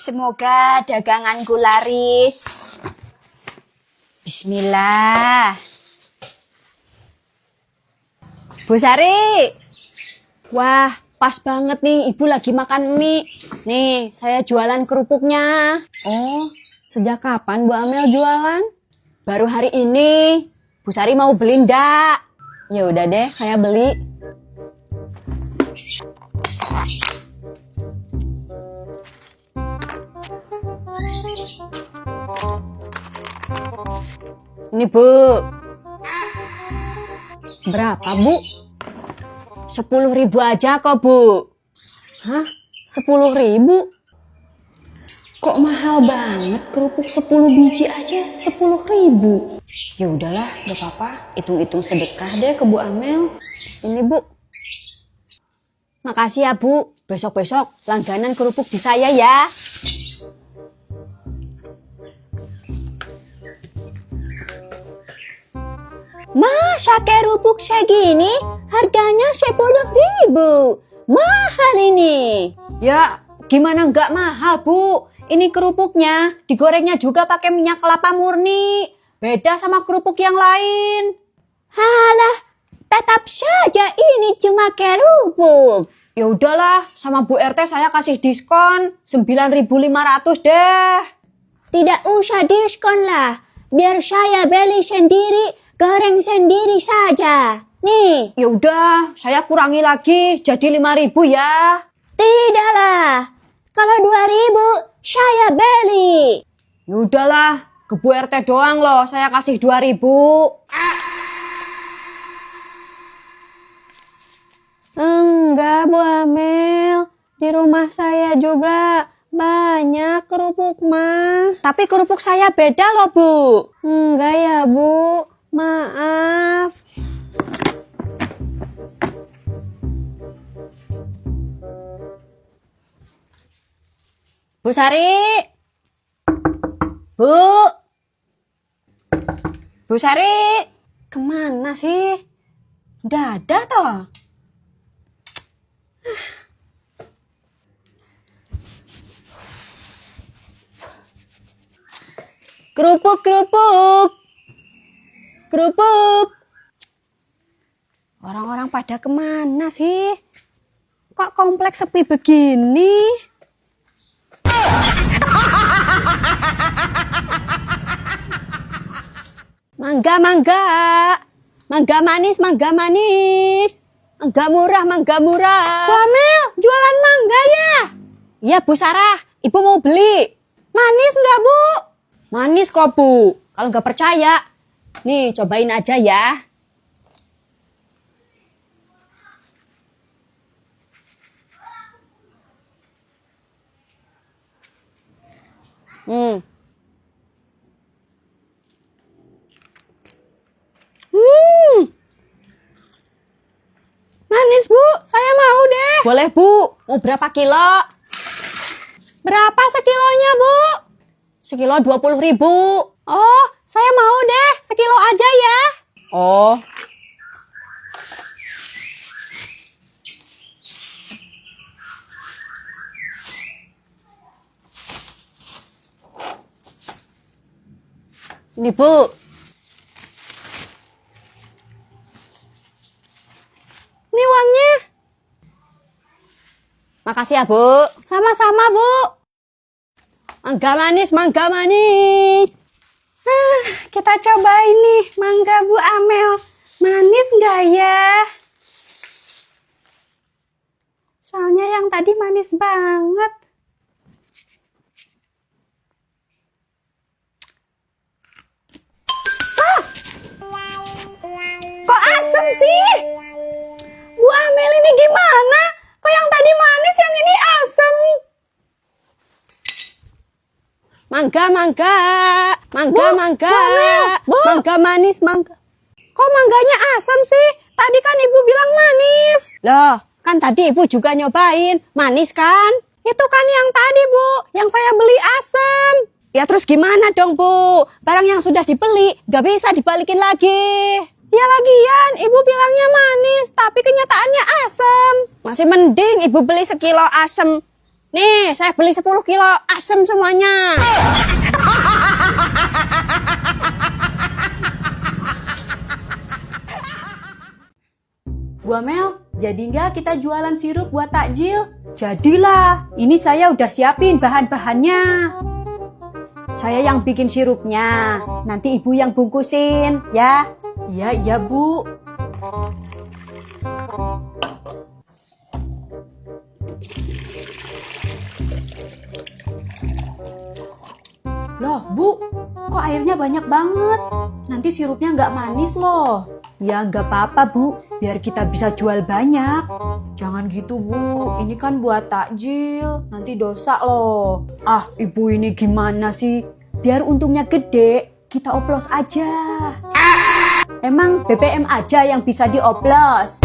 semoga daganganku laris. Bismillah. Bu Sari. Wah, pas banget nih, Ibu lagi makan mie. Nih, saya jualan kerupuknya. Oh, sejak kapan Bu Amel jualan? Baru hari ini. Bu Sari mau beli ndak? Ya udah deh, saya beli. Ini Bu. Berapa Bu? 10.000 aja kok Bu. Hah? 10.000? Kok mahal banget kerupuk 10 biji aja 10.000? Ya udahlah, gak apa-apa. Hitung-hitung sedekah deh ke Bu Amel. Ini Bu. Makasih ya Bu. Besok-besok langganan kerupuk di saya ya. Masa kerupuk segini harganya 10.000? Mahal ini. Ya, gimana nggak mahal Bu? Ini kerupuknya digorengnya juga pakai minyak kelapa murni. Beda sama kerupuk yang lain. Halah, tetap saja ini cuma kerupuk. Ya udahlah, sama Bu RT saya kasih diskon 9.500 deh. Tidak usah diskon lah. Biar saya beli sendiri. Goreng sendiri saja. Nih. Ya udah, saya kurangi lagi jadi 5.000 ya. Tidaklah. Kalau 2.000 saya beli. Ya udahlah, ke Bu RT doang loh, saya kasih 2.000. Enggak, Bu Amel. Di rumah saya juga banyak kerupuk mah. Tapi kerupuk saya beda loh, Bu. Enggak ya, Bu. Maaf. Bu Sari. Bu. Bu Sari. Kemana sih? Udah ada toh? Kerupuk, kerupuk. Kerupuk. Orang-orang pada kemana sih? Kok kompleks sepi begini? Mangga, mangga. Mangga manis, mangga manis. Mangga murah, mangga murah. Bu Amel, jualan mangga ya? Iya, Bu Sarah. Ibu mau beli. Manis nggak, Bu? Manis kok, Bu. Kalau nggak percaya, nih, cobain aja ya. Manis, Bu. Saya mau deh. Boleh, Bu. Mau berapa kilo? Berapa sekilonya, Bu? Sekilo 20.000. Oh, saya mau deh. Sekilo aja ya. Oh. Ini, Bu. Ini uangnya. Makasih ya, Bu. Sama-sama, Bu. Mangga manis, mangga manis. Kita cobain nih mangga Bu Amel. Manis nggak ya? Soalnya yang tadi manis banget. Kok asem sih? Bu Amel ini gimana? Kok yang tadi manis, yang ini asem? Mangga, mangga. Mangga, Bu, mangga. Bu. Mangga manis, mangga. Kok mangganya asem sih? Tadi kan Ibu bilang manis. Loh, kan tadi Ibu juga nyobain. Manis kan? Itu kan yang tadi, Bu. Yang saya beli asem. Ya terus gimana dong, Bu? Barang yang sudah dibeli, gak bisa dibalikin lagi. Ya lagian, Ibu bilangnya manis, tapi kenyataannya asem. Masih mending Ibu beli sekilo asem. Nih, saya beli 10 kilo asem semuanya. Bu Amel, jadi nggak kita jualan sirup buat takjil? Jadilah, ini saya udah siapin bahan-bahannya. Saya yang bikin sirupnya, nanti ibu yang bungkusin, ya? Iya, Bu. Loh, Bu, kok airnya banyak banget? Nanti sirupnya nggak manis loh. Ya nggak apa-apa, Bu, biar kita bisa jual banyak. Jangan gitu, Bu, ini kan buat takjil, nanti dosa loh. Ah, ibu ini gimana sih? Biar untungnya gede, kita oplos aja. Emang BBM aja yang bisa dioplos.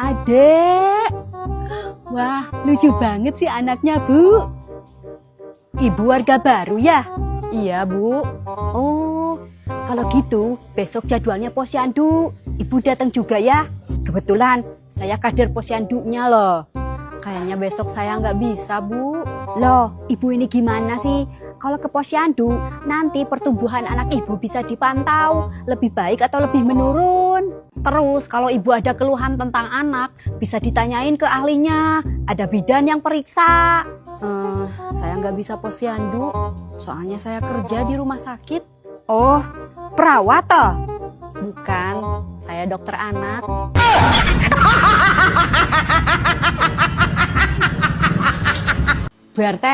Adek, wah lucu banget sih anaknya, Bu. Ibu warga baru ya? Iya, Bu. Oh, kalau gitu besok jadwalnya posyandu. Ibu datang juga ya? Kebetulan saya kader posyandunya loh. Kayaknya besok saya nggak bisa, Bu. Loh, ibu ini gimana sih? Kalau ke posyandu, nanti pertumbuhan anak ibu bisa dipantau. Lebih baik atau lebih menurun. Terus kalau ibu ada keluhan tentang anak, bisa ditanyain ke ahlinya. Ada bidan yang periksa. Saya nggak bisa posyandu, soalnya saya kerja di rumah sakit. Oh, perawat toh? Bukan, saya dokter anak. Bu RT,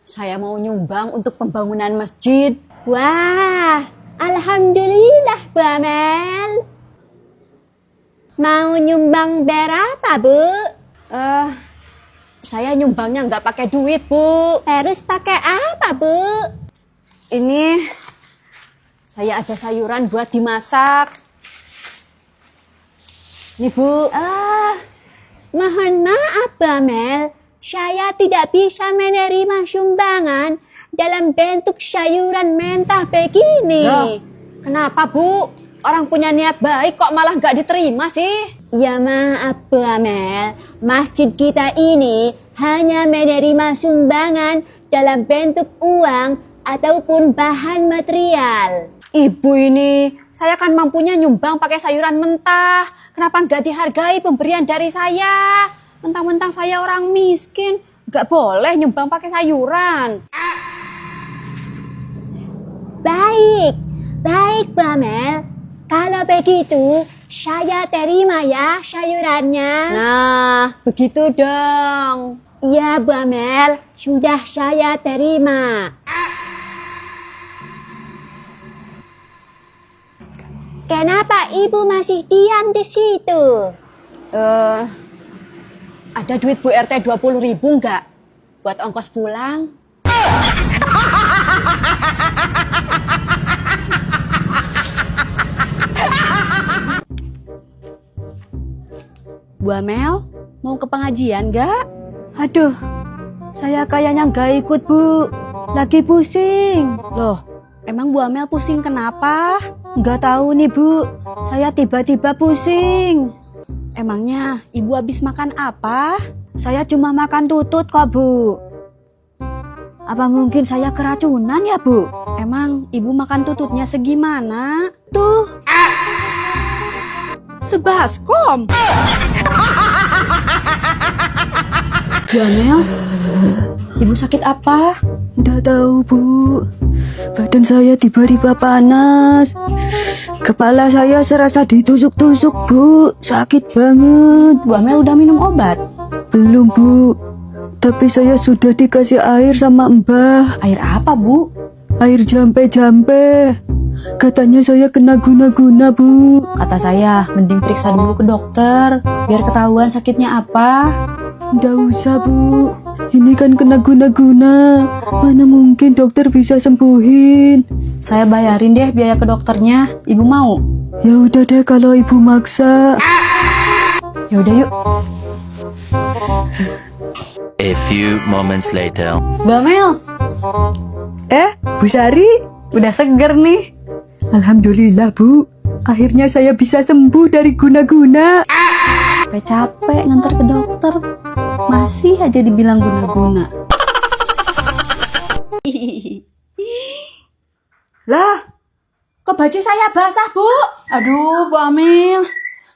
saya mau nyumbang untuk pembangunan masjid. Wah, alhamdulillah Bu Amel. Mau nyumbang berapa, Bu? Saya nyumbangnya nggak pakai duit, Bu. Terus pakai apa, Bu? Ini saya ada sayuran buat dimasak. Nih, Bu. Mohon maaf, Bu Amel. Saya tidak bisa menerima sumbangan dalam bentuk sayuran mentah begini. Loh, kenapa, Bu? Orang punya niat baik kok malah nggak diterima sih? Ya maaf, Bu Amel. Masjid kita ini hanya menerima sumbangan dalam bentuk uang ataupun bahan material. Ibu ini, saya kan mampunya nyumbang pakai sayuran mentah. Kenapa nggak dihargai pemberian dari saya? Mentang-mentang saya orang miskin, nggak boleh nyumbang pakai sayuran. Baik Bu Amel. Kalau begitu, saya terima ya sayurannya. Nah, begitu dong. Iya Bu Amel, sudah saya terima. Kenapa ibu masih diam di situ? Ada duit Bu RT 20.000 nggak? Buat ongkos pulang? Bu Amel, mau ke pengajian nggak? Aduh, saya kayaknya nggak ikut, Bu. Lagi pusing. Loh, emang Bu Amel pusing kenapa? Nggak tahu nih, Bu. Saya tiba-tiba pusing. Emangnya ibu habis makan apa? Saya cuma makan tutut kok, Bu. Apa mungkin saya keracunan ya, Bu? Emang ibu makan tututnya segimana? Tuh. Sebaskom. Bu Amel, ibu sakit apa? Nggak tahu, Bu. Badan saya tiba-tiba panas. Kepala saya serasa ditusuk-tusuk, Bu. Sakit banget. Bu Amel udah minum obat? Belum, Bu. Tapi saya sudah dikasih air sama Mbah. Air apa, Bu? Air jampe-jampe. Katanya saya kena guna-guna, Bu. Kata saya, mending periksa dulu ke dokter, biar ketahuan sakitnya apa. Nggak usah, Bu. Ini kan kena guna-guna. Mana mungkin dokter bisa sembuhin. Saya bayarin deh biaya ke dokternya. Ibu mau? Ya udah deh kalau ibu maksa. Ya udah yuk. A few moments later. Mbak Mel. Bu Sari, Udah seger nih. Alhamdulillah, Bu. Akhirnya saya bisa sembuh dari guna-guna. Capek ngantar ke dokter. Masih aja dibilang guna-guna. Lah, kok baju saya basah, Bu? Aduh, Bu Amil.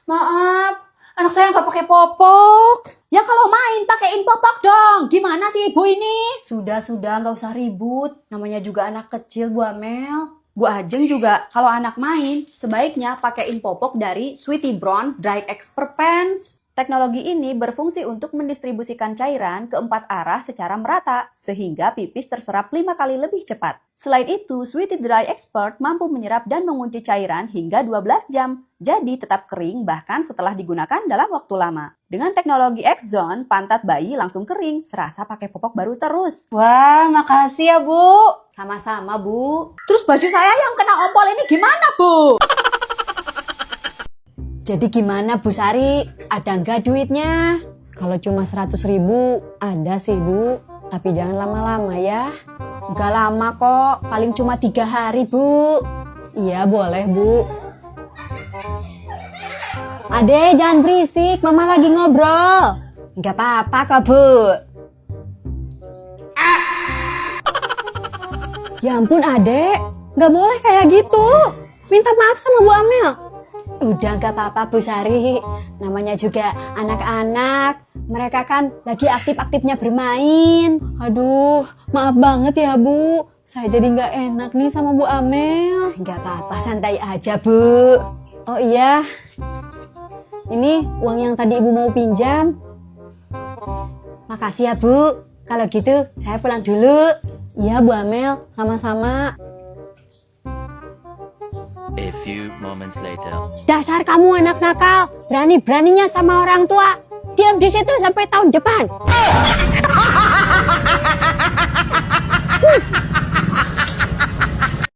Maaf, anak saya nggak pakai popok. Ya kalau main pakein popok dong. Gimana sih Ibu ini? Sudah, nggak usah ribut. Namanya juga anak kecil, Bu Amel. Bu Ajeng juga kalau anak main, sebaiknya pakein popok dari Sweetie Brown Dry Expert Pants. Teknologi ini berfungsi untuk mendistribusikan cairan ke 4 arah secara merata, sehingga pipis terserap 5 kali lebih cepat. Selain itu, Sweetie Dry Expert mampu menyerap dan mengunci cairan hingga 12 jam, jadi tetap kering bahkan setelah digunakan dalam waktu lama. Dengan teknologi X-Zone, pantat bayi langsung kering, serasa pakai popok baru terus. Wah, makasih ya, Bu. Sama-sama, Bu. Terus baju saya yang kena ompol ini gimana, Bu? Jadi gimana Bu Sari? Ada nggak duitnya? Kalau cuma 100.000 ada sih Bu. Tapi jangan lama-lama ya. Nggak lama kok. Paling cuma 3 hari Bu. Iya boleh Bu. Ade jangan berisik. Mama lagi ngobrol. Nggak apa-apa kok Bu. Ya ampun Ade. Nggak boleh kayak gitu. Minta maaf sama Bu Amel. Udah gak apa-apa Bu Sari, namanya juga anak-anak, mereka kan lagi aktif-aktifnya bermain. Aduh, maaf banget ya Bu, saya jadi gak enak nih sama Bu Amel. Gak apa-apa, santai aja Bu. Oh iya, ini uang yang tadi Ibu mau pinjam. Makasih ya Bu, kalau gitu saya pulang dulu. Iya Bu Amel, sama-sama. A few moments later. Dasar kamu anak nakal, berani-beraninya sama orang tua. Diam di situ sampai tahun depan.